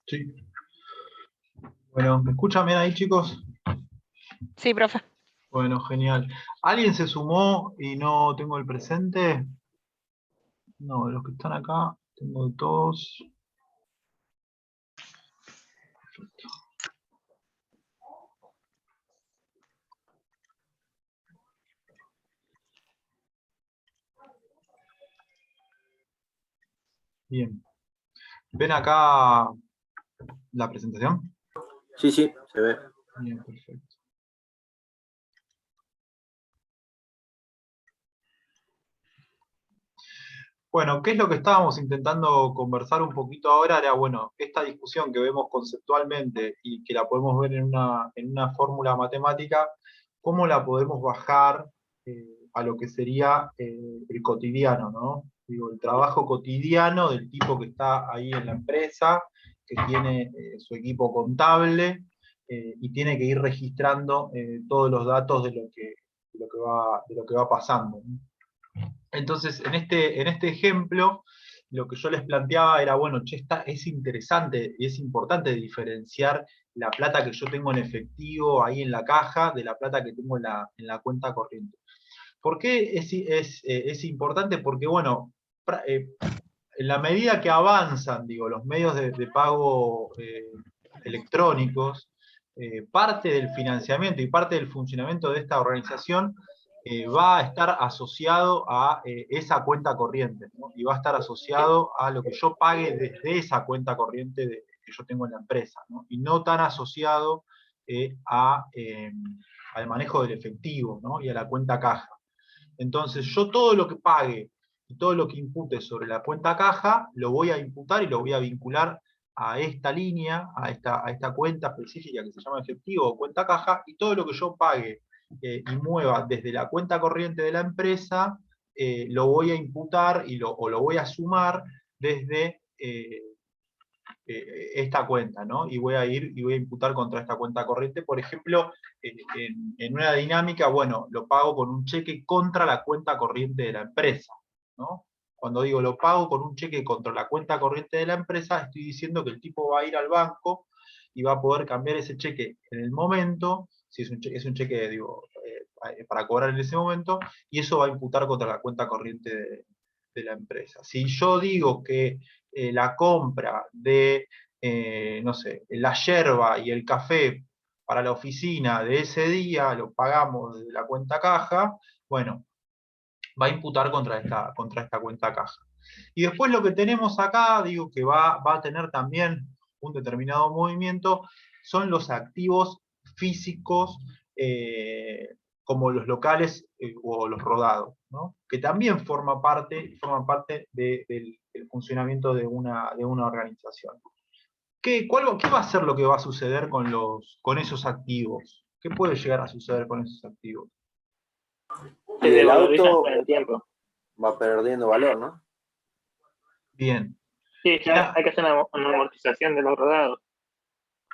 Sí. Bueno, ¿me escuchan bien ahí, chicos? Sí, profe. Bueno, genial. ¿Alguien se sumó y no tengo el presente? No, de los que están acá, tengo todos. Bien. ¿Ven acá la presentación? Sí, sí, se ve. Bien, perfecto. Bueno, ¿qué es lo que estábamos intentando conversar un poquito ahora? Era, bueno, esta discusión que vemos conceptualmente y que la podemos ver en una fórmula matemática, ¿cómo la podemos bajar a lo que sería el cotidiano, ¿no? Digo, el trabajo cotidiano del tipo que está ahí en la empresa, que tiene su equipo contable y tiene que ir registrando todos los datos de lo que va pasando, ¿no? Entonces, en este ejemplo, lo que yo les planteaba era, bueno, che, es interesante y es importante diferenciar la plata que yo tengo en efectivo ahí en la caja de la plata que tengo en la cuenta corriente. ¿Por qué es importante? Porque, bueno, en la medida que avanzan, digo, los medios de pago electrónicos, parte del financiamiento y parte del funcionamiento de esta organización va a estar asociado a esa cuenta corriente, ¿no? Y va a estar asociado a lo que yo pague desde esa cuenta corriente que yo tengo en la empresa, ¿no? Y no tan asociado al manejo del efectivo, ¿no? Y a la cuenta caja. Entonces, yo todo lo que pague y todo lo que impute sobre la cuenta caja, lo voy a imputar y lo voy a vincular a esta línea, a esta cuenta específica que se llama efectivo o cuenta caja, y todo lo que yo pague y mueva desde la cuenta corriente de la empresa, lo voy a imputar o lo voy a sumar desde esta cuenta, ¿no? Y voy a ir y voy a imputar contra esta cuenta corriente. Por ejemplo, en una dinámica, bueno, lo pago con un cheque contra la cuenta corriente de la empresa, ¿no? Cuando digo lo pago con un cheque contra la cuenta corriente de la empresa, estoy diciendo que el tipo va a ir al banco y va a poder cambiar ese cheque en el momento, si es un cheque digo, para cobrar en ese momento, y eso va a imputar contra la cuenta corriente de la empresa. Si yo digo que la compra de, no sé, la yerba y el café para la oficina de ese día, lo pagamos de la cuenta caja, bueno, va a imputar contra esta cuenta caja. Y después lo que tenemos acá, digo que va a tener también un determinado movimiento, son los activos físicos como los locales o los rodados, ¿no? Que también forman parte del funcionamiento de una organización. ¿Qué va a ser lo que va a suceder con esos activos? ¿Qué puede llegar a suceder con esos activos? Y el auto con el tiempo va perdiendo valor, ¿no? Bien. Sí, ya hay que hacer una amortización de los rodados.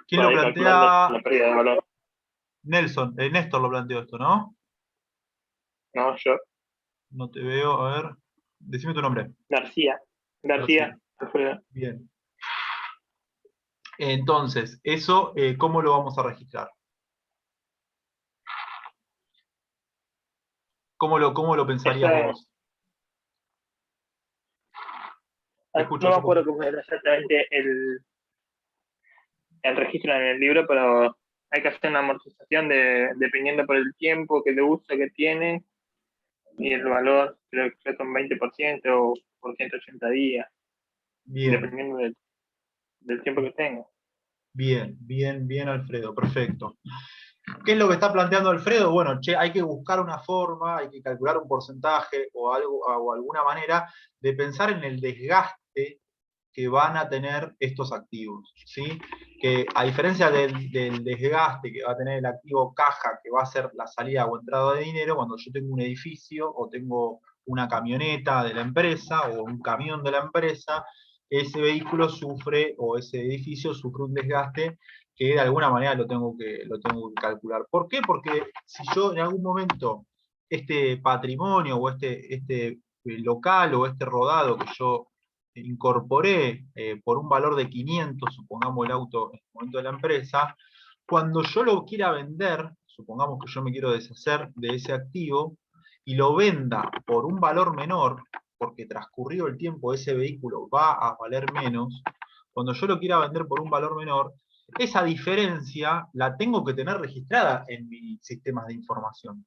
¿Quién lo plantea? La pérdida de valor. Nelson, Néstor lo planteó esto, ¿no? No, yo. No te veo, a ver. Decime tu nombre. García. Bien. Entonces, eso, ¿cómo lo vamos a registrar? ¿Cómo lo pensarías vos? No me acuerdo cómo era exactamente el registro en el libro, pero hay que hacer una amortización dependiendo por el tiempo de uso que tiene y el valor, creo que es un 20% o por 180 días, Bien. dependiendo del tiempo que tenga. Bien, Alfredo, perfecto. ¿Qué es lo que está planteando Alfredo? Bueno, che, hay que buscar una forma, hay que calcular un porcentaje o alguna manera de pensar en el desgaste que van a tener estos activos, ¿sí? Que a diferencia del desgaste que va a tener el activo caja, que va a ser la salida o entrada de dinero, cuando yo tengo un edificio o tengo una camioneta de la empresa o un camión de la empresa, ese vehículo sufre o ese edificio sufre un desgaste que de alguna manera lo tengo que calcular. ¿Por qué? Porque si yo en algún momento este patrimonio o este local o este rodado que yo incorporé por un valor de 500, supongamos el auto en el momento de la empresa, cuando yo lo quiera vender, supongamos que yo me quiero deshacer de ese activo, y lo venda por un valor menor, porque transcurrido el tiempo ese vehículo va a valer menos, cuando yo lo quiera vender por un valor menor, esa diferencia la tengo que tener registrada en mis sistemas de información.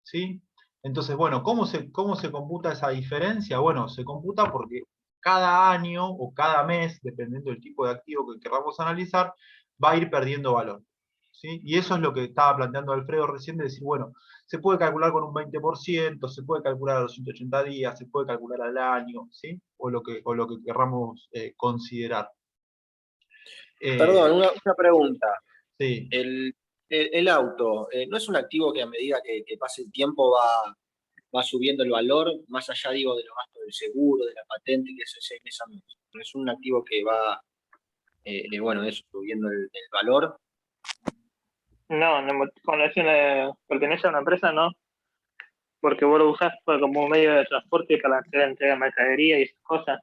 ¿Sí? Entonces, bueno, ¿cómo se computa esa diferencia? Bueno, se computa porque cada año o cada mes, dependiendo del tipo de activo que queramos analizar, va a ir perdiendo valor. ¿Sí? Y eso es lo que estaba planteando Alfredo recién, de decir, bueno, se puede calcular con un 20%, se puede calcular a los 180 días, se puede calcular al año, ¿sí? O lo que querramos considerar. Perdón, una pregunta. Sí. El auto, ¿no es un activo que a medida que pase el tiempo va subiendo el valor, más allá, digo, de los gastos del seguro, de la patente, que eso es esa misma? ¿No es un activo que va, bueno, eso, subiendo el valor? No, cuando pertenece a una empresa, no, porque vos lo usás como un medio de transporte para hacer entrega de mercadería y esas cosas.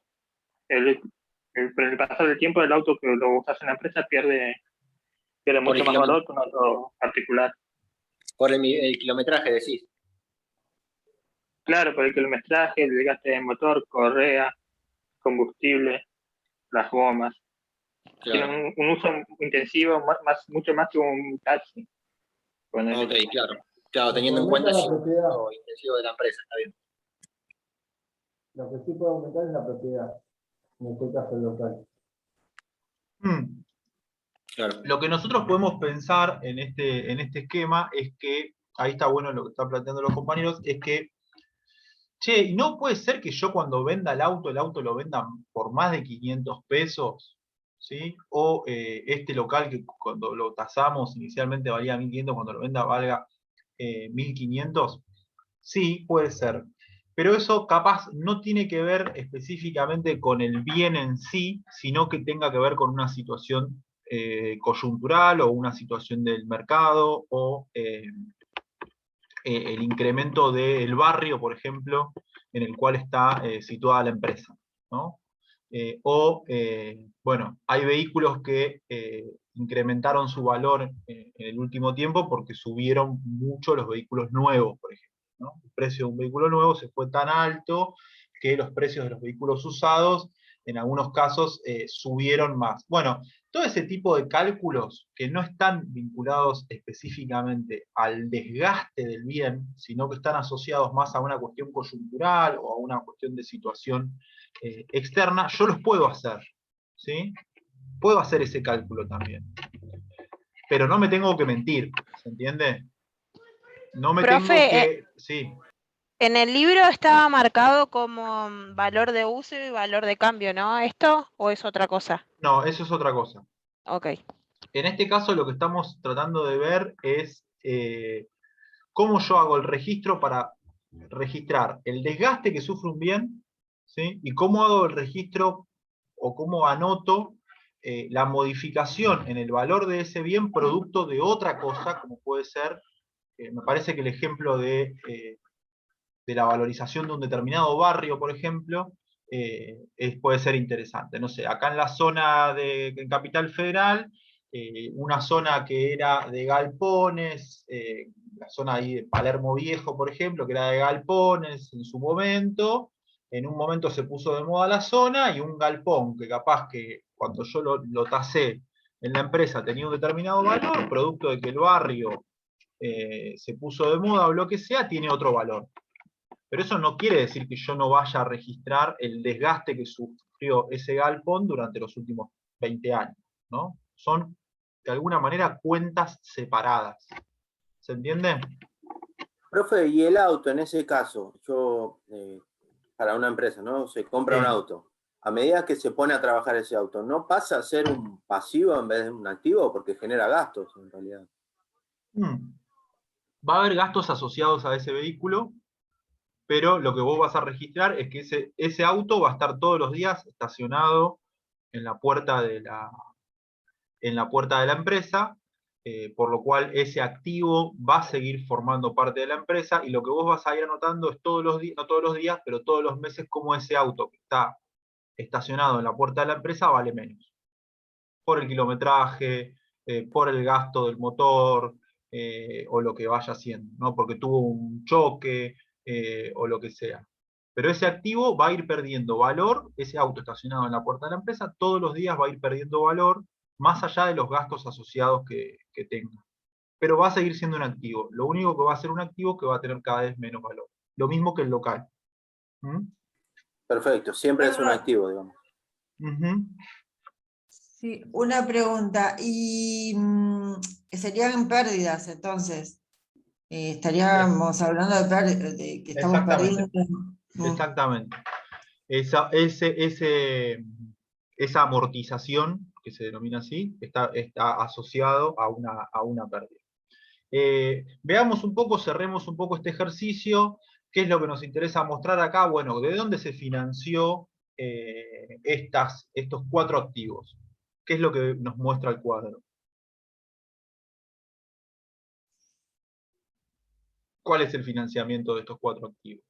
Por el pasar del tiempo, el auto que lo usás en la empresa pierde mucho más valor que un auto particular. Por el kilometraje, decís. Claro, por el kilometraje, el desgaste de motor, correa, combustible, las gomas. Claro. Tiene un uso intensivo, mucho más que un taxi. Ok, claro. Claro, teniendo en cuenta el uso intensivo de la empresa, está bien. Lo que sí puede aumentar es la propiedad, en este caso el local. Claro. Lo que nosotros podemos pensar en este esquema es que, ahí está bueno lo que están planteando los compañeros, es que, che, ¿y no puede ser que yo cuando venda el auto lo venda por más de 500 pesos? ¿Sí? O este local que cuando lo tasamos inicialmente valía 1.500, cuando lo venda valga 1.500. Sí, puede ser. Pero eso capaz no tiene que ver específicamente con el bien en sí, sino que tenga que ver con una situación coyuntural o una situación del mercado o el incremento del barrio, por ejemplo, en el cual está situada la empresa, ¿no? Bueno, hay vehículos que incrementaron su valor en el último tiempo porque subieron mucho los vehículos nuevos, por ejemplo, ¿no? El precio de un vehículo nuevo se fue tan alto que los precios de los vehículos usados, en algunos casos, subieron más. Bueno, todo ese tipo de cálculos que no están vinculados específicamente al desgaste del bien, sino que están asociados más a una cuestión coyuntural o a una cuestión de situación externa, yo los puedo hacer, ¿sí? Puedo hacer ese cálculo también. Pero no me tengo que mentir, ¿se entiende? No me Profe, tengo que... Sí. En el libro estaba marcado como valor de uso y valor de cambio, ¿no? ¿Esto o es otra cosa? No, eso es otra cosa. Ok. En este caso lo que estamos tratando de ver es cómo yo hago el registro para registrar el desgaste que sufre un bien, ¿sí? Y cómo hago el registro o cómo anoto la modificación en el valor de ese bien producto de otra cosa, como puede ser, me parece que el ejemplo de la valorización de un determinado barrio, por ejemplo, puede ser interesante. No sé, acá en la zona en Capital Federal, una zona que era de galpones, la zona ahí de Palermo Viejo, por ejemplo, que era de galpones en su momento, en un momento se puso de moda la zona y un galpón que capaz que cuando yo lo tasé en la empresa tenía un determinado valor, producto de que el barrio se puso de moda o lo que sea, tiene otro valor. Pero eso no quiere decir que yo no vaya a registrar el desgaste que sufrió ese galpón durante los últimos 20 años, ¿no? Son, de alguna manera, cuentas separadas. ¿Se entiende? Profe, y el auto en ese caso, para una empresa, ¿no? Se compra un auto. A medida que se pone a trabajar ese auto, ¿no pasa a ser un pasivo en vez de un activo? Porque genera gastos, en realidad. Va a haber gastos asociados a ese vehículo, pero lo que vos vas a registrar es que ese auto va a estar todos los días estacionado en la puerta de la empresa, por lo cual ese activo va a seguir formando parte de la empresa, y lo que vos vas a ir anotando es todos los días, no todos los días, pero todos los meses, cómo ese auto que está estacionado en la puerta de la empresa vale menos. Por el kilometraje, por el gasto del motor, o lo que vaya haciendo, ¿no? Porque tuvo un choque, o lo que sea. Pero ese activo va a ir perdiendo valor, ese auto estacionado en la puerta de la empresa, todos los días va a ir perdiendo valor, más allá de los gastos asociados que tenga. Pero va a seguir siendo un activo. Lo único que va a ser un activo que va a tener cada vez menos valor. Lo mismo que el local. ¿Mm? Perfecto, siempre es un activo, digamos. Ujú. Sí, una pregunta. Y serían pérdidas, entonces. Estaríamos hablando de pérdidas, de que estamos Exactamente. perdiendo. Exactamente. Esa amortización, que se denomina así, está asociado a una pérdida. Veamos un poco, cerremos un poco este ejercicio. ¿Qué es lo que nos interesa mostrar acá? Bueno, ¿de dónde se financió estos 4 activos? ¿Qué es lo que nos muestra el cuadro? ¿Cuál es el financiamiento de estos 4 activos?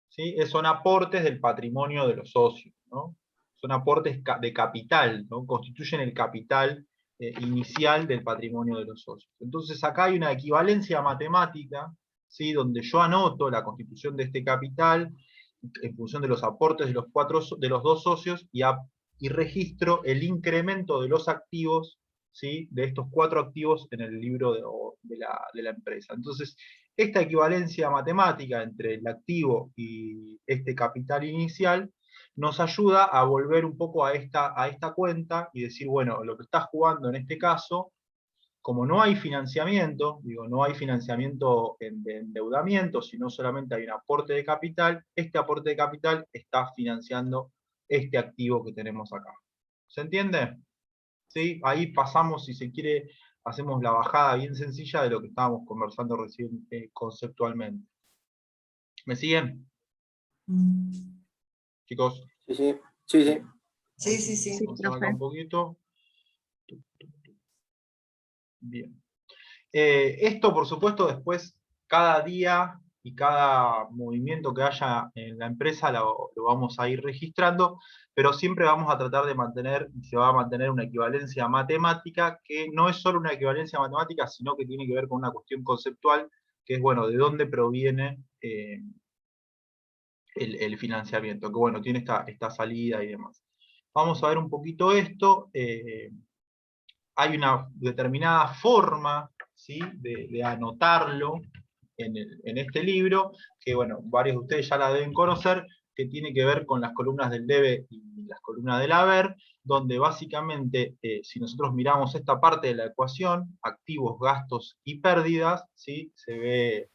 ¿Sí? Son aportes del patrimonio de los socios, ¿no? Son aportes de capital, ¿no? Constituyen el capital inicial del patrimonio de los socios. Entonces acá hay una equivalencia matemática, ¿sí? Donde yo anoto la constitución de este capital en función de los aportes de los 2 socios y registro el incremento de los activos, ¿sí? De estos 4 activos en el libro de la empresa. Entonces, esta equivalencia matemática entre el activo y este capital inicial nos ayuda a volver un poco a esta cuenta y decir, bueno, lo que está jugando en este caso, como no hay financiamiento, no hay financiamiento de endeudamiento, sino solamente hay un aporte de capital, este aporte de capital está financiando este activo que tenemos acá. ¿Se entiende? ¿Sí? Ahí pasamos, si se quiere, hacemos la bajada bien sencilla de lo que estábamos conversando recién conceptualmente. ¿Me siguen, chicos? Sí, sí, sí, sí. Sí, sí, sí. Sí, Vamos a ver acá profe. un poquito. Bien. Esto, por supuesto, después, cada día y cada movimiento que haya en la empresa lo vamos a ir registrando, pero siempre vamos a tratar de mantener, y se va a mantener una equivalencia matemática, que no es solo una equivalencia matemática, sino que tiene que ver con una cuestión conceptual, que es, bueno, de dónde proviene el financiamiento, que, bueno, tiene esta salida y demás. Vamos a ver un poquito esto. Hay una determinada forma, ¿sí? de anotarlo en este libro, que bueno, varios de ustedes ya la deben conocer, que tiene que ver con las columnas del debe y las columnas del haber, donde básicamente, si nosotros miramos esta parte de la ecuación, activos, gastos y pérdidas, ¿sí? Se ve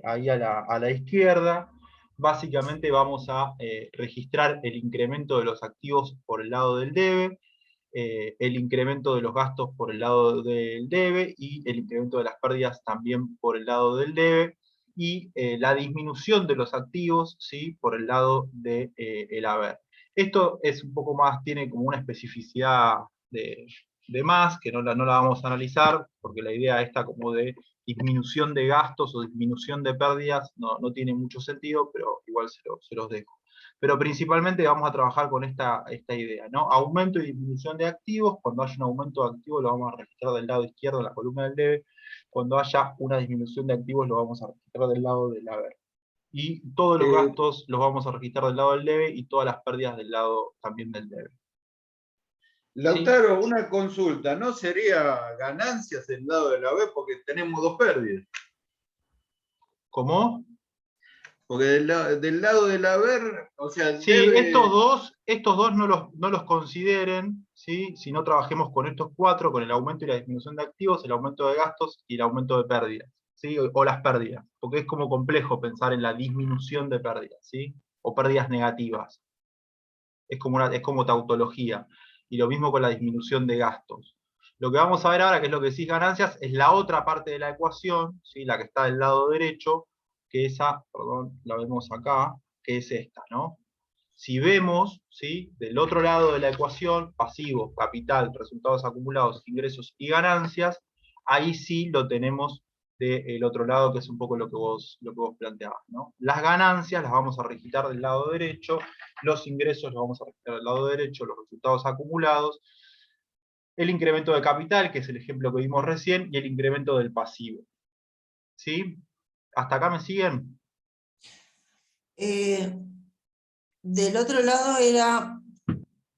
ahí a la izquierda. Básicamente vamos a registrar el incremento de los activos por el lado del debe, el incremento de los gastos por el lado del debe y el incremento de las pérdidas también por el lado del debe, y la disminución de los activos, ¿sí? Por el lado del haber. Esto es un poco más, tiene como una especificidad de más, que no la vamos a analizar, porque la idea esta como de disminución de gastos o disminución de pérdidas no tiene mucho sentido, pero igual se los dejo. Pero principalmente vamos a trabajar con esta idea, ¿no? Aumento y disminución de activos. Cuando haya un aumento de activos lo vamos a registrar del lado izquierdo en la columna del debe. Cuando haya una disminución de activos lo vamos a registrar del lado del haber. Y todos los gastos los vamos a registrar del lado del debe y todas las pérdidas del lado también del debe. Lautaro, una consulta, ¿no sería ganancias del lado de la B porque tenemos 2 pérdidas? ¿Cómo? Porque del lado del haber, o sea, el Sí, debe... estos dos no los consideren, ¿sí? Si no trabajemos con estos 4, con el aumento y la disminución de activos, el aumento de gastos y el aumento de pérdidas, ¿sí? O las pérdidas, porque es como complejo pensar en la disminución de pérdidas, ¿sí? O pérdidas negativas. Es como tautología. Y lo mismo con la disminución de gastos. Lo que vamos a ver ahora, que es lo que decís ganancias, es la otra parte de la ecuación, ¿sí? La que está del lado derecho, que esa, perdón, la vemos acá, que es esta, ¿no? Si vemos, ¿sí? Del otro lado de la ecuación, pasivos, capital, resultados acumulados, ingresos y ganancias, ahí sí lo tenemos del otro lado, que es un poco lo que vos planteabas, ¿no? Las ganancias las vamos a registrar del lado derecho, los ingresos los vamos a registrar del lado derecho, los resultados acumulados, el incremento de capital, que es el ejemplo que vimos recién, y el incremento del pasivo. ¿Sí? ¿Hasta acá me siguen? Del otro lado era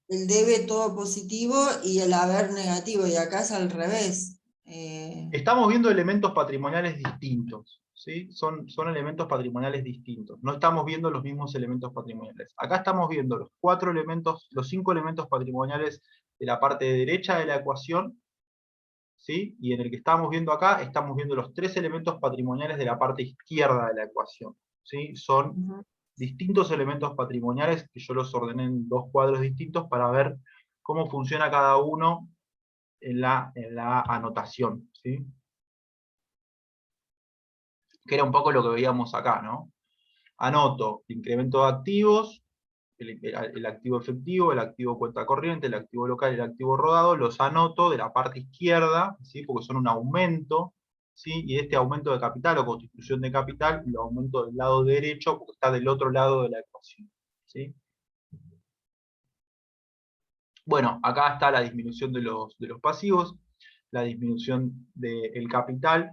el debe todo positivo y el haber negativo, y acá es al revés. Estamos viendo elementos patrimoniales distintos, ¿sí? Son elementos patrimoniales distintos. No estamos viendo los mismos elementos patrimoniales. Acá estamos viendo los 5 elementos patrimoniales de la parte derecha de la ecuación, ¿sí? Y en el que estamos viendo acá, estamos viendo los 3 elementos patrimoniales de la parte izquierda de la ecuación, ¿sí? Son distintos elementos patrimoniales que yo los ordené en 2 cuadros distintos para ver cómo funciona cada uno en la anotación, ¿sí? Que era un poco lo que veíamos acá, ¿no? Anoto incremento de activos, el activo efectivo, el activo cuenta corriente, el activo local y el activo rodado, los anoto de la parte izquierda, ¿sí? Porque son un aumento, ¿sí? Y este aumento de capital o constitución de capital lo aumento del lado derecho porque está del otro lado de la ecuación, ¿sí? Bueno, acá está la disminución de los pasivos, la disminución del capital,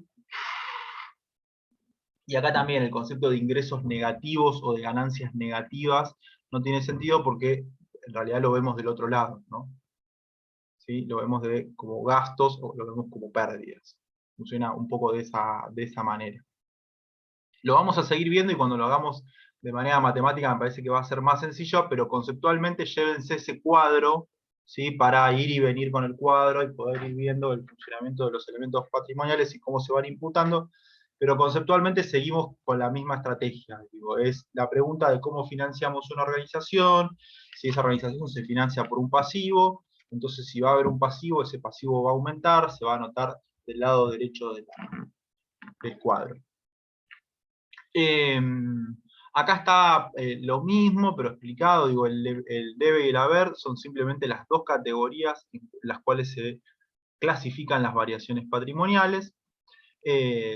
y acá también el concepto de ingresos negativos o de ganancias negativas no tiene sentido porque en realidad lo vemos del otro lado, ¿no? ¿Sí? Lo vemos como gastos o lo vemos como pérdidas. Funciona un poco de esa manera. Lo vamos a seguir viendo y cuando lo hagamos de manera matemática me parece que va a ser más sencillo, pero conceptualmente llévense ese cuadro, ¿sí? Para ir y venir con el cuadro y poder ir viendo el funcionamiento de los elementos patrimoniales y cómo se van imputando, pero conceptualmente seguimos con la misma estrategia. Digo, es la pregunta de cómo financiamos una organización, si esa organización se financia por un pasivo, entonces si va a haber un pasivo, ese pasivo va a aumentar, se va a anotar del lado derecho del cuadro. Acá está lo mismo, pero explicado, digo, el debe y el haber son simplemente las 2 categorías en las cuales se clasifican las variaciones patrimoniales.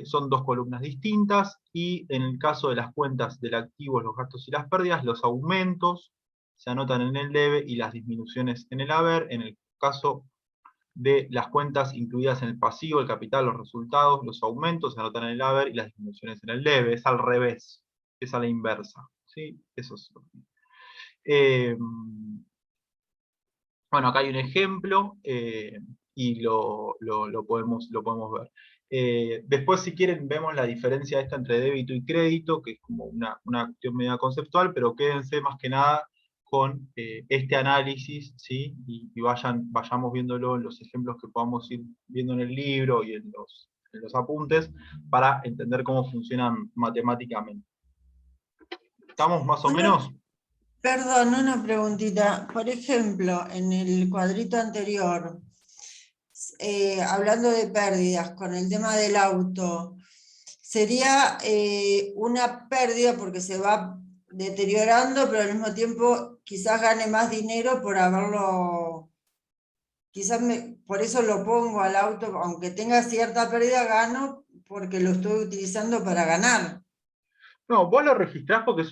Son 2 columnas distintas, y en el caso de las cuentas del activo, los gastos y las pérdidas, los aumentos se anotan en el debe y las disminuciones en el haber. En el caso de las cuentas incluidas en el pasivo, el capital, los resultados, los aumentos se anotan en el haber y las disminuciones en el debe. Es al revés, es a la inversa, ¿sí? Eso es. Bueno, acá hay un ejemplo y lo podemos ver. Después, si quieren, vemos la diferencia esta entre débito y crédito, que es como una cuestión media conceptual, pero quédense más que nada con este análisis, ¿sí? Y vayamos viéndolo en los ejemplos que podamos ir viendo en el libro y en los apuntes, para entender cómo funcionan matemáticamente. ¿Estamos más o menos? Perdón, una preguntita. Por ejemplo, en el cuadrito anterior, hablando de pérdidas, con el tema del auto, sería una pérdida porque se va deteriorando, pero al mismo tiempo quizás gane más dinero por haberlo, por eso lo pongo al auto, aunque tenga cierta pérdida, gano porque lo estoy utilizando para ganar. No, vos lo registrás porque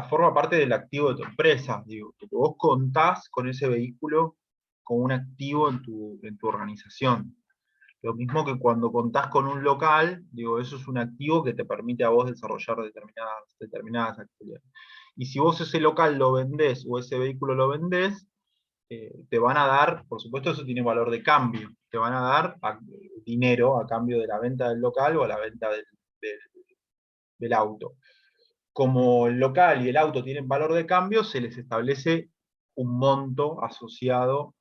forma parte del activo de tu empresa. Digo, porque vos contás con ese vehículo como un activo en tu organización. Lo mismo que cuando contás con un local, digo, eso es un activo que te permite a vos desarrollar determinadas actividades. Y si vos ese local lo vendés o ese vehículo lo vendés, te van a dar, por supuesto eso tiene valor de cambio, te van a dar dinero a cambio de la venta del local o a la venta del auto. Como el local y el auto tienen valor de cambio, se les establece un monto asociado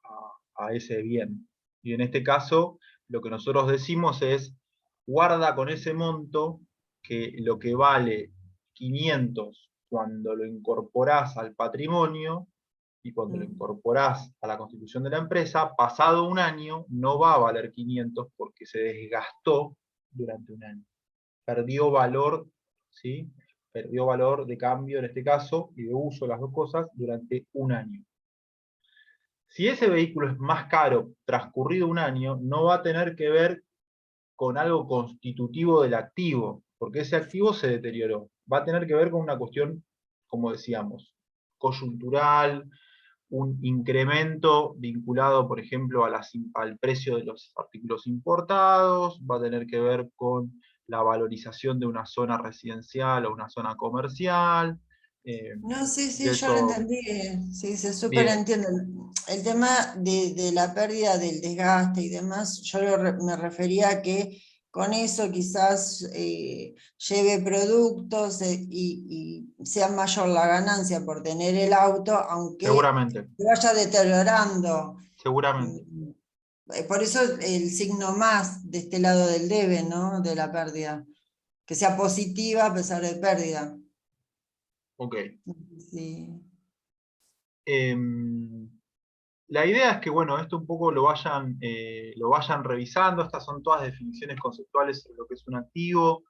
a ese bien. Y en este caso, lo que nosotros decimos es, guarda con ese monto que lo que vale 500 cuando lo incorporás al patrimonio y cuando lo incorporás a la constitución de la empresa, pasado un año no va a valer 500 porque se desgastó durante un año. Perdió valor, ¿sí? Perdió valor de cambio en este caso, y de uso, las 2 cosas, durante un año. Si ese vehículo es más caro transcurrido un año, no va a tener que ver con algo constitutivo del activo, porque ese activo se deterioró. Va a tener que ver con una cuestión, como decíamos, coyuntural, un incremento vinculado, por ejemplo, al precio de los artículos importados, va a tener que ver con la valorización de una zona residencial o una zona comercial. No, sí, sí, yo lo eso, entendí, sí, se súper bien, entiende. El tema de la pérdida del desgaste y demás, yo me refería a que con eso quizás lleve productos y sea mayor la ganancia por tener el auto, aunque seguramente, se vaya deteriorando. seguramente. Por eso el signo más de este lado del debe, ¿no? De la pérdida. Que sea positiva a pesar de pérdida. Ok. Sí. La idea es que, bueno, esto un poco lo vayan revisando. Estas son todas definiciones conceptuales sobre lo que es un activo.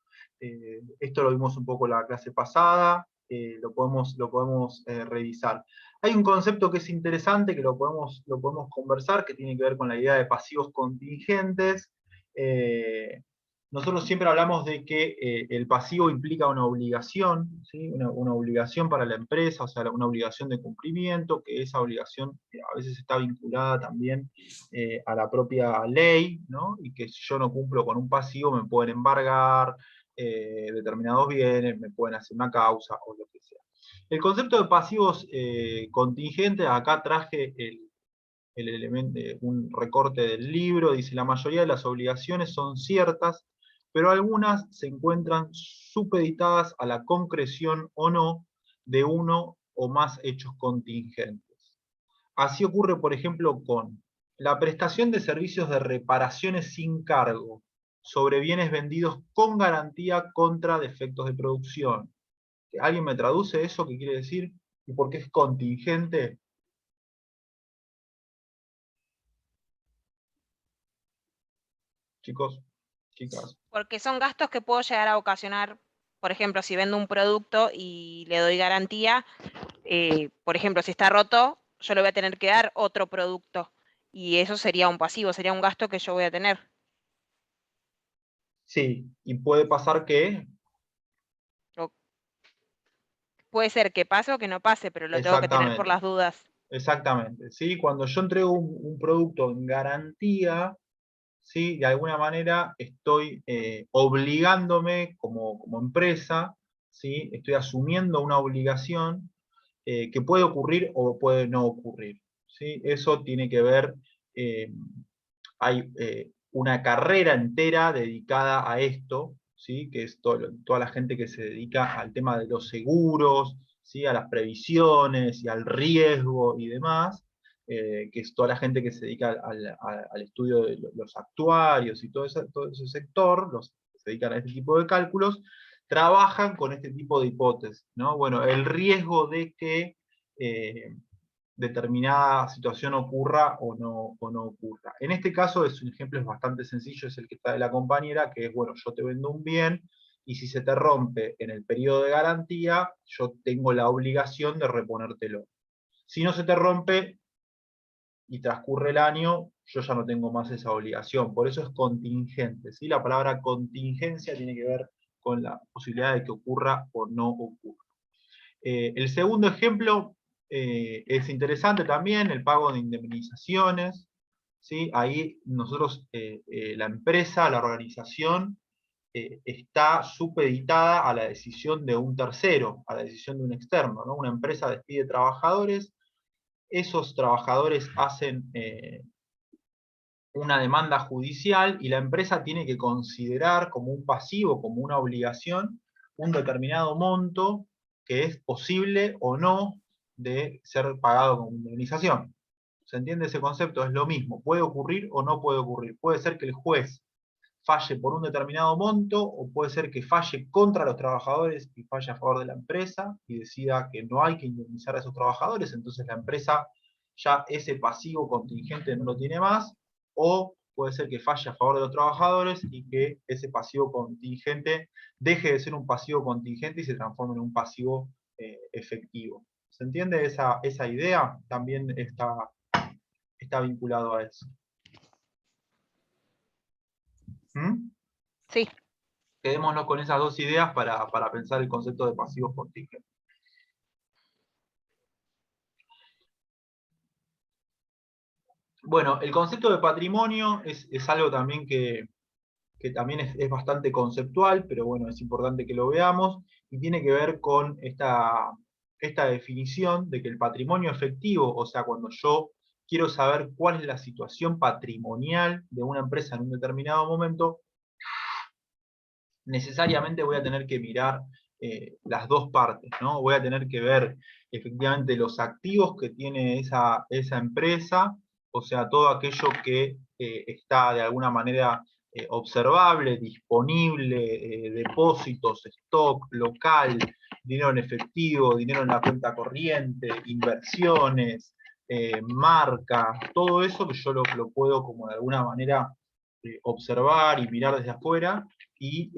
Esto lo vimos un poco la clase pasada. Lo podemos revisar. Hay un concepto que es interesante, que lo podemos conversar, que tiene que ver con la idea de pasivos contingentes. Nosotros siempre hablamos de que el pasivo implica una obligación, ¿sí? Una obligación para la empresa, o sea, una obligación de cumplimiento, que esa obligación a veces está vinculada también a la propia ley, ¿no? Y que si yo no cumplo con un pasivo me pueden embargar determinados bienes, me pueden hacer una causa o lo que sea. El concepto de pasivos contingentes, acá traje el elemento, un recorte del libro, dice: la mayoría de las obligaciones son ciertas, pero algunas se encuentran supeditadas a la concreción o no de uno o más hechos contingentes. Así ocurre, por ejemplo, con la prestación de servicios de reparaciones sin cargo sobre bienes vendidos con garantía contra defectos de producción. ¿Alguien me traduce eso? ¿Qué quiere decir? ¿Y por qué es contingente? Chicos, chicas. Porque son gastos que puedo llegar a ocasionar, por ejemplo, si vendo un producto y le doy garantía, por ejemplo, si está roto, yo le voy a tener que dar otro producto. Y eso sería un pasivo, sería un gasto que yo voy a tener. Sí, y puede pasar que, O puede ser que pase o que no pase, pero lo tengo que tener por exactamente, las dudas. exactamente, ¿sí? Cuando yo entrego un producto en garantía, ¿sí? De alguna manera estoy obligándome como empresa, ¿sí? Estoy asumiendo una obligación que puede ocurrir o puede no ocurrir, ¿sí? Eso tiene que ver, hay una carrera entera dedicada a esto, ¿sí? Que es toda la gente que se dedica al tema de los seguros, ¿sí? A las previsiones y al riesgo y demás, que es toda la gente que se dedica al estudio de los actuarios y todo ese sector, los que se dedican a este tipo de cálculos, trabajan con este tipo de hipótesis, ¿no? Bueno, el riesgo de que determinada situación ocurra o no ocurra. En este caso, un ejemplo es bastante sencillo, es el que está de la compañera, que es, bueno, yo te vendo un bien, y si se te rompe en el periodo de garantía, yo tengo la obligación de reponértelo. Si no se te rompe y transcurre el año, yo ya no tengo más esa obligación. Por eso es contingente, ¿sí? La palabra contingencia tiene que ver con la posibilidad de que ocurra o no ocurra. El segundo ejemplo es interesante también, el pago de indemnizaciones, ¿sí? Ahí nosotros, la empresa, la organización, está supeditada a la decisión de un tercero, a la decisión de un externo, ¿no? Una empresa despide trabajadores, esos trabajadores hacen una demanda judicial y la empresa tiene que considerar como un pasivo, como una obligación, un determinado monto que es posible o no de ser pagado como indemnización. ¿Se entiende ese concepto? Es lo mismo, puede ocurrir o no puede ocurrir. Puede ser que el juez falle por un determinado monto, o puede ser que falle contra los trabajadores y falle a favor de la empresa y decida que no hay que indemnizar a esos trabajadores, entonces la empresa ya ese pasivo contingente no lo tiene más, o puede ser que falle a favor de los trabajadores y que ese pasivo contingente deje de ser un pasivo contingente y se transforme en un pasivo efectivo. ¿Se entiende esa idea? También está vinculado a eso. ¿Mm? Sí. Quedémonos con esas dos ideas para pensar el concepto de pasivos contingentes. Bueno, el concepto de patrimonio es algo también que también es bastante conceptual, pero bueno, es importante que lo veamos, y tiene que ver con esta definición de que el patrimonio efectivo, o sea, cuando yo quiero saber cuál es la situación patrimonial de una empresa en un determinado momento, necesariamente voy a tener que mirar las dos partes, ¿no? Voy a tener que ver efectivamente los activos que tiene esa empresa, o sea, todo aquello que está de alguna manera observable, disponible, depósitos, stock, local, dinero en efectivo, dinero en la cuenta corriente, inversiones, marcas, todo eso que yo lo puedo como de alguna manera observar y mirar desde afuera, y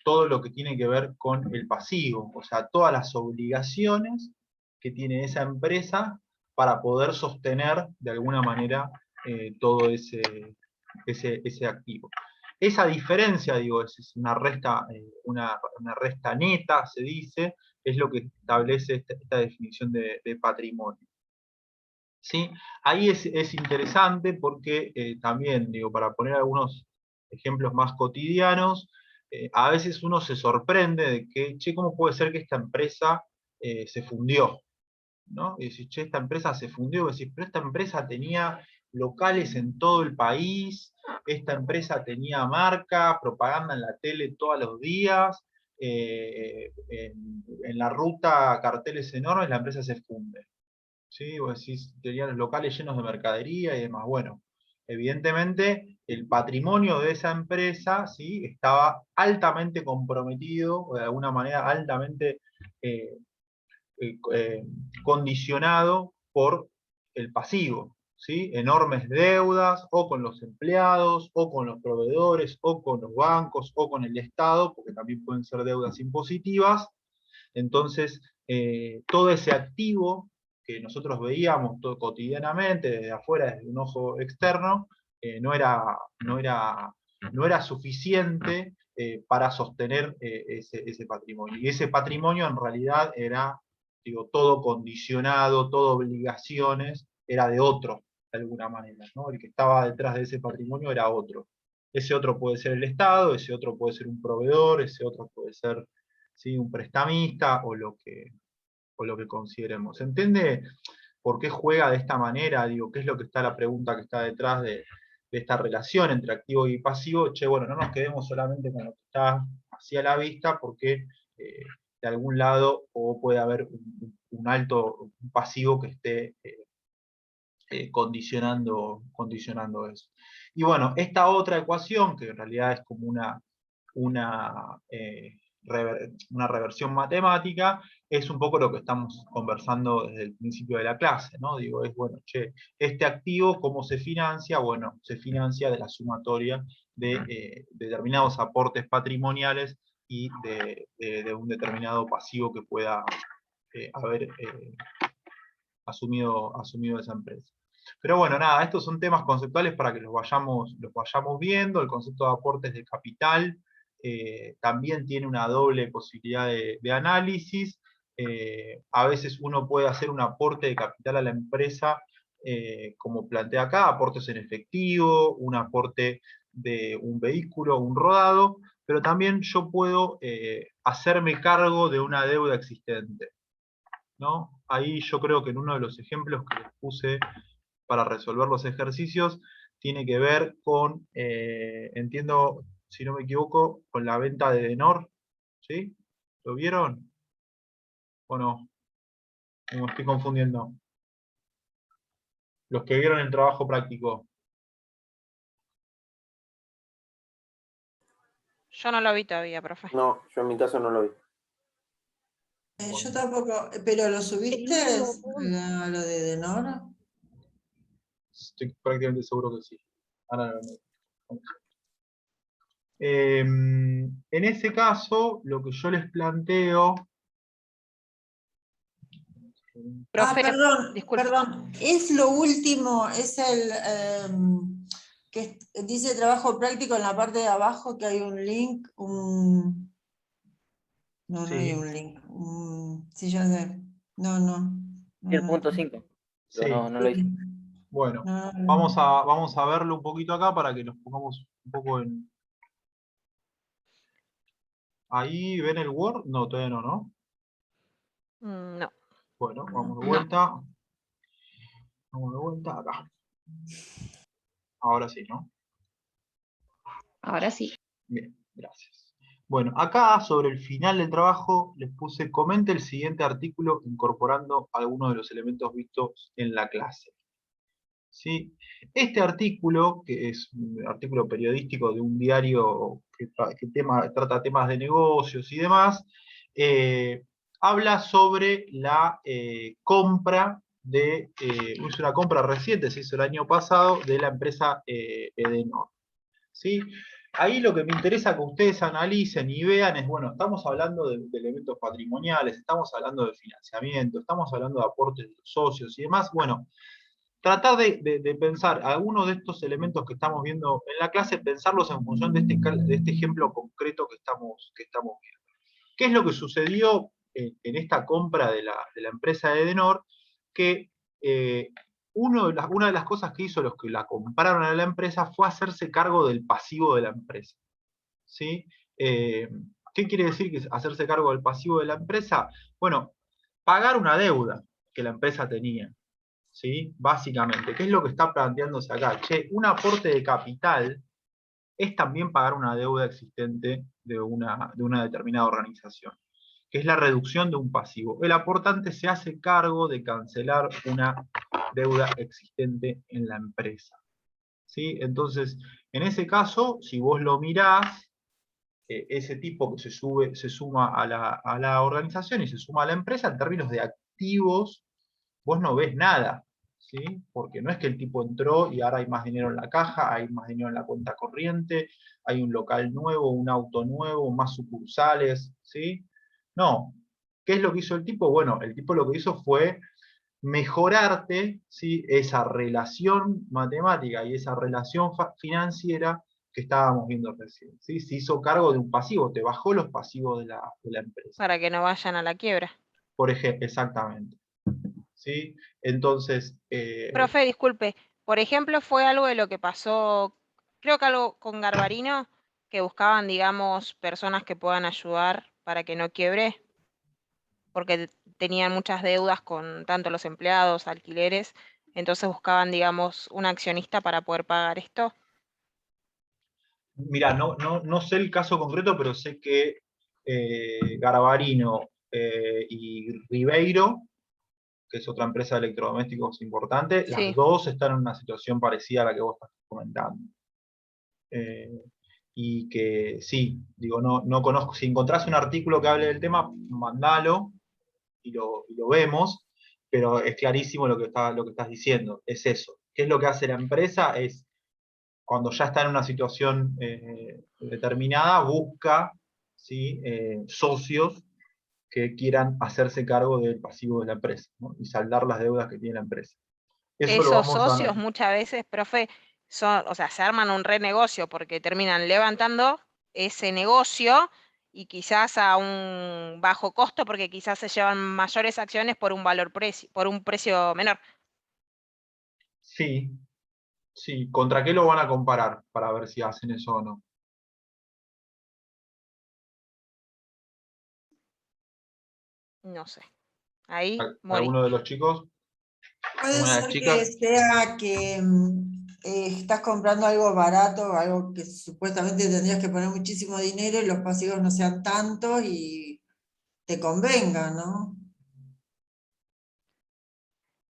todo lo que tiene que ver con el pasivo, o sea, todas las obligaciones que tiene esa empresa para poder sostener de alguna manera todo ese activo. Esa diferencia, digo, es una resta neta, se dice, es lo que establece esta definición de patrimonio. ¿Sí? Ahí es interesante porque también, digo, para poner algunos ejemplos más cotidianos, a veces uno se sorprende de que, che, ¿cómo puede ser que esta empresa se fundió? ¿No? Y decís, che, esta empresa se fundió, y decís, pero esta empresa tenía locales en todo el país, esta empresa tenía marca, propaganda en la tele todos los días, en la ruta carteles enormes, la empresa se funde. ¿Sí? Vos decís, tenían los locales llenos de mercadería y demás. Bueno, evidentemente el patrimonio de esa empresa, ¿sí?, estaba altamente comprometido, o de alguna manera altamente condicionado por el pasivo, ¿sí? Enormes deudas, o con los empleados, o con los proveedores, o con los bancos, o con el Estado, porque también pueden ser deudas impositivas. Entonces, todo ese activo que nosotros veíamos todo cotidianamente, desde afuera, desde un ojo externo, no era suficiente para sostener ese patrimonio. Y ese patrimonio en realidad era, digo, todo condicionado, todo obligaciones, era de otro, de alguna manera, ¿no? El que estaba detrás de ese patrimonio era otro. Ese otro puede ser el Estado, ese otro puede ser un proveedor, ese otro puede ser, ¿sí?, un prestamista, o lo que consideremos. ¿Se entiende por qué juega de esta manera? Digo, ¿qué es lo que está, la pregunta que está detrás de esta relación entre activo y pasivo? Che, bueno, no nos quedemos solamente con lo que está hacia la vista, porque de algún lado o puede haber un alto pasivo que esté condicionando eso. Y bueno, esta otra ecuación, que en realidad es como una reversión matemática, es un poco lo que estamos conversando desde el principio de la clase, ¿no? Digo, es, bueno, che, este activo, ¿cómo se financia? Bueno, se financia de la sumatoria de determinados aportes patrimoniales y de un determinado pasivo que pueda haber asumido esa empresa. Pero bueno, nada, estos son temas conceptuales para que los vayamos viendo. El concepto de aportes de capital también tiene una doble posibilidad de análisis. A veces uno puede hacer un aporte de capital a la empresa, como plantea acá, aportes en efectivo, un aporte de un vehículo, un rodado, pero también yo puedo hacerme cargo de una deuda existente, ¿no? Ahí yo creo que en uno de los ejemplos que les puse para resolver los ejercicios, tiene que ver con, entiendo, si no me equivoco, con la venta de Denor, ¿sí? ¿Lo vieron? ¿O no? Me estoy confundiendo. Los que vieron el trabajo práctico. Yo no lo vi todavía, profe. No, yo en mi caso no lo vi. Yo tampoco, pero ¿lo subiste a lo de Denor? Estoy prácticamente seguro que sí. Ahora no. En ese caso, lo que yo les planteo... Profe, perdón, disculpe. perdón. Es lo último, es que dice trabajo práctico en la parte de abajo, que hay un link, no, no hay Sí, un link. Sí, ya sé. No. Sí, el punto 5. sí. No lo hice. Bueno, No. vamos a verlo un poquito acá para que nos pongamos un poco en... Ahí, ¿ven el Word? No, todavía no, ¿no? No. Bueno, vamos de No. vuelta. Vamos de vuelta acá. Ahora sí, ¿no? Ahora sí. Bien, gracias. Bueno, acá sobre el final del trabajo les puse comente el siguiente artículo incorporando algunos de los elementos vistos en la clase. ¿Sí? Este artículo, que es un artículo periodístico de un diario que trata temas de negocios y demás, habla sobre la compra es una compra reciente, se hizo el año pasado, de la empresa Edenor. ¿Sí? Ahí lo que me interesa que ustedes analicen y vean es, bueno, estamos hablando de elementos patrimoniales, estamos hablando de financiamiento, estamos hablando de aportes de los socios y demás. Bueno, tratar de pensar algunos de estos elementos que estamos viendo en la clase, pensarlos en función de este ejemplo concreto que estamos viendo. ¿Qué es lo que sucedió en esta compra de la empresa Edenor? Que una de las cosas que hizo los que la compraron a la empresa fue hacerse cargo del pasivo de la empresa. ¿Sí? ¿Qué quiere decir que hacerse cargo del pasivo de la empresa? Bueno, pagar una deuda que la empresa tenía. ¿Sí? Básicamente, ¿qué es lo que está planteándose acá? Che, un aporte de capital es también pagar una deuda existente de una determinada organización, que es la reducción de un pasivo. El aportante se hace cargo de cancelar una deuda existente en la empresa. ¿Sí? Entonces, en ese caso, si vos lo mirás, ese tipo que se suma a la organización y se suma a la empresa, en términos de activos, vos no ves nada. ¿Sí? Porque no es que el tipo entró y ahora hay más dinero en la caja, hay más dinero en la cuenta corriente, hay un local nuevo, un auto nuevo, más sucursales, ¿sí? No. ¿Qué es lo que hizo el tipo? Bueno, el tipo lo que hizo fue mejorarte, ¿sí?, esa relación matemática y esa relación financiera que estábamos viendo recién. ¿Sí? Se hizo cargo de un pasivo, te bajó los pasivos de la empresa. Para que no vayan a la quiebra. Por ejemplo, exactamente. ¿Sí? Entonces... Profe, disculpe, por ejemplo, fue algo de lo que pasó, creo que algo con Garbarino, que buscaban, digamos, personas que puedan ayudar para que no quiebre, porque tenían muchas deudas con tanto los empleados, alquileres, entonces buscaban, digamos, un accionista para poder pagar esto. Mira, no sé el caso concreto, pero sé que Garbarino y Ribeiro, que es otra empresa de electrodomésticos importante, las Sí. dos están en una situación parecida a la que vos estás comentando. Y que sí, digo, no conozco, si encontrás un artículo que hable del tema, mandalo y lo vemos, pero es clarísimo lo que estás diciendo, es eso. ¿Qué es lo que hace la empresa? Es, cuando ya está en una situación determinada, busca, ¿sí?, socios que quieran hacerse cargo del pasivo de la empresa, ¿no?, y saldar las deudas que tiene la empresa. Eso lo Esos vamos a socios muchas veces, profe, son, o sea, se arman un renegocio porque terminan levantando ese negocio y quizás a un bajo costo porque quizás se llevan mayores acciones por un por un precio menor. Sí, sí. ¿Contra qué lo van a comparar para ver si hacen eso o no? No sé. Ahí morí. ¿Alguno de los chicos? Puede ¿Alguna de las ser que chicas? sea que estás comprando algo barato, algo que supuestamente tendrías que poner muchísimo dinero y los pasivos no sean tantos y te convenga, ¿no?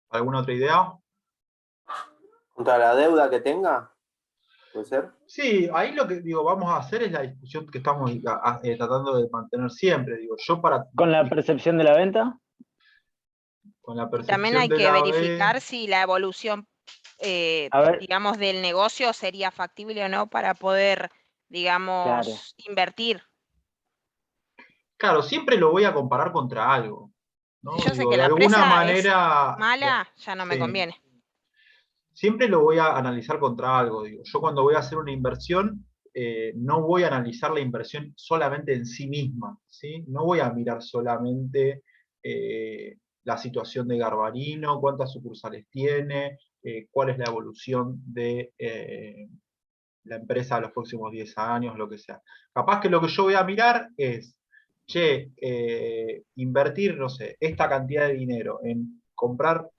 ¿Alguna otra idea? ¿Contra la deuda que tenga? ¿Puede ser? Sí, ahí lo que digo, vamos a hacer es la discusión que estamos tratando de mantener siempre. Digo, yo para... ¿Con la percepción de la venta? Con la Y también percepción hay de que la B, verificar si la evolución, A ver, digamos, del negocio sería factible o no para poder, claro. digamos, invertir. claro, siempre lo voy a comparar contra algo, Si ¿no? yo sé Digo, que de la alguna empresa es manera, mala, ya no me sí. conviene. siempre lo voy a analizar contra algo. Digo. Yo cuando voy a hacer una inversión, no voy a analizar la inversión solamente en sí misma, ¿sí? No voy a mirar solamente la situación de Garbarino, cuántas sucursales tiene, cuál es la evolución de la empresa a los próximos 10 años, lo que sea. Capaz que lo que yo voy a mirar es, che, invertir, no sé, esta cantidad de dinero en comprar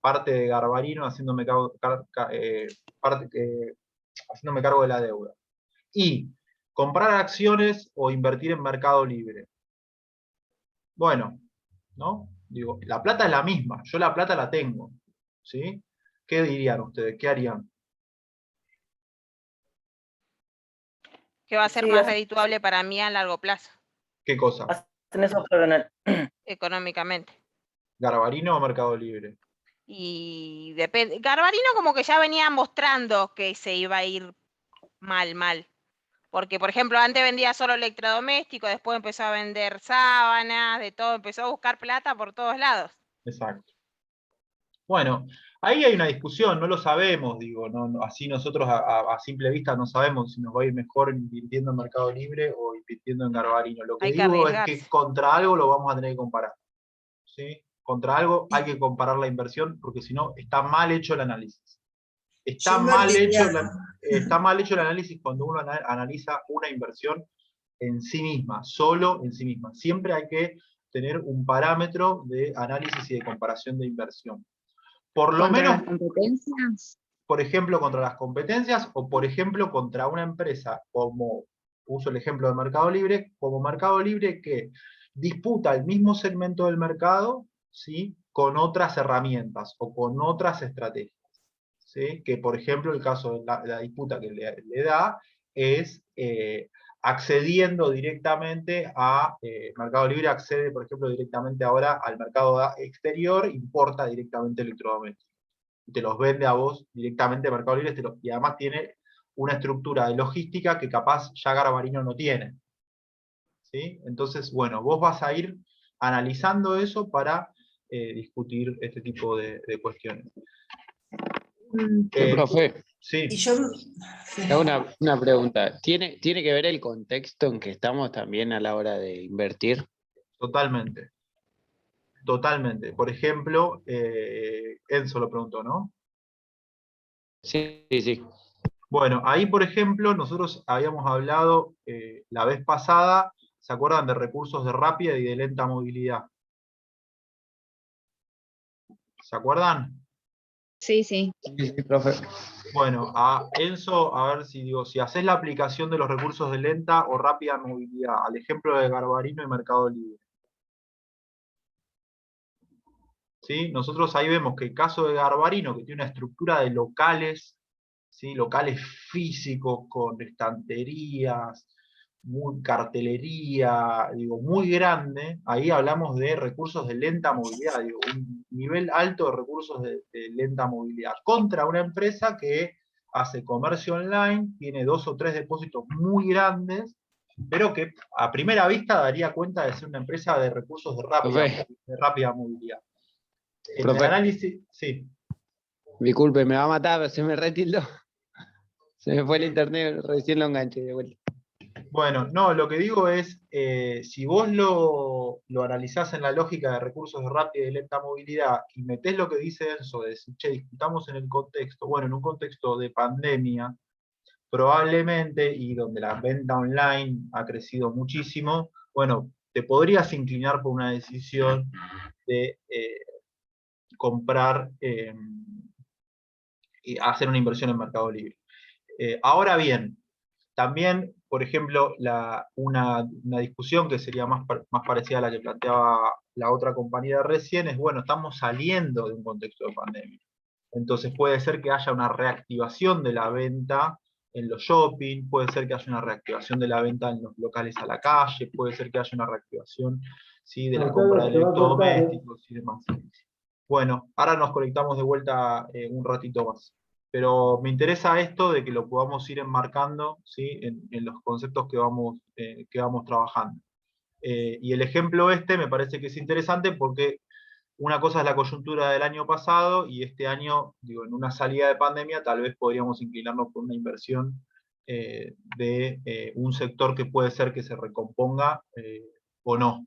parte de Garbarino haciéndome cargo de la deuda. Y comprar acciones o invertir en Mercado Libre. Bueno, ¿no? Digo, la plata es la misma, yo la plata la tengo, ¿sí? ¿Qué dirían ustedes? ¿Qué harían? Que va a ser Sí, más redituable para mí a largo plazo, ¿Qué cosa? hacen eso para económicamente. ¿Garbarino o Mercado Libre? Y depende. Garbarino como que ya venía mostrando que se iba a ir mal. Porque, por ejemplo, antes vendía solo electrodomésticos, después empezó a vender sábanas, de todo, empezó a buscar plata por todos lados. Exacto. Bueno, ahí hay una discusión, no lo sabemos, digo, así nosotros a simple vista no sabemos si nos va a ir mejor invirtiendo en Mercado Libre o invirtiendo en Garbarino. Lo que Hay que digo es que arriesgarse. contra algo lo vamos a tener que comparar, ¿sí? Contra algo hay que comparar la inversión, porque si no, está mal hecho el análisis. Está Yo mal hecho invertiría. el análisis cuando uno analiza una inversión en sí misma, solo en sí misma. Siempre hay que tener un parámetro de análisis y de comparación de inversión. Por lo ¿Contra menos, las competencias? por ejemplo, contra las competencias o, por ejemplo, contra una empresa como, uso el ejemplo de Mercado Libre, como Mercado Libre que disputa el mismo segmento del mercado, ¿sí? Con otras herramientas o con otras estrategias. ¿Sí? Que, por ejemplo, el caso de la disputa que le da es accediendo directamente a Mercado Libre, accede, por ejemplo, directamente ahora al mercado exterior, importa directamente electrodomésticos. Y te los vende a vos directamente Mercado Libre, y además tiene una estructura de logística que capaz ya Garbarino no tiene. ¿Sí? Entonces, bueno, vos vas a ir analizando eso para discutir este tipo de cuestiones. Profe, Sí. Y yo, te hago una pregunta. ¿Tiene que ver el contexto en que estamos también a la hora de invertir? Totalmente. Totalmente. Por ejemplo, Enzo lo preguntó, ¿no? Sí, sí. Bueno, ahí, por ejemplo, nosotros habíamos hablado la vez pasada, ¿se acuerdan de recursos de rápida y de lenta movilidad? ¿Se acuerdan? Sí, sí. Sí, profe. Bueno, a Enzo, a ver si digo, si haces la aplicación de los recursos de lenta o rápida movilidad, al ejemplo de Garbarino y Mercado Libre. ¿Sí? Nosotros ahí vemos que el caso de Garbarino, que tiene una estructura de locales, ¿sí? Locales físicos con estanterías, cartelería, digo, muy grande, ahí hablamos de recursos de lenta movilidad, digo, un nivel alto de recursos de lenta movilidad, contra una empresa que hace comercio online, tiene 2 o 3 depósitos muy grandes, pero que a primera vista daría cuenta de ser una empresa de recursos de rápida movilidad. En el Profe. análisis, sí. Disculpe, me va a matar, se me retildó. Se me fue el internet, recién lo enganché de vuelta. Bueno, no, lo que digo es, si vos lo analizás en la lógica de recursos de rápida y lenta movilidad y metés lo que dice Enzo, de decir, che, discutamos en el contexto, bueno, en un contexto de pandemia, probablemente, y donde la venta online ha crecido muchísimo, bueno, te podrías inclinar por una decisión de comprar y hacer una inversión en Mercado Libre. Ahora bien, también, por ejemplo, una discusión que sería más parecida a la que planteaba la otra compañera recién es, bueno, estamos saliendo de un contexto de pandemia. Entonces puede ser que haya una reactivación de la venta en los shopping, puede ser que haya una reactivación de la venta en los locales a la calle, puede ser que haya una reactivación, ¿sí? De la compra de electrodomésticos y demás. Bueno, ahora nos conectamos de vuelta un ratito más. Pero me interesa esto de que lo podamos ir enmarcando, ¿sí? en los conceptos que vamos trabajando. Y el ejemplo este me parece que es interesante porque una cosa es la coyuntura del año pasado, y este año, digo, en una salida de pandemia, tal vez podríamos inclinarnos por una inversión de un sector que puede ser que se recomponga o no.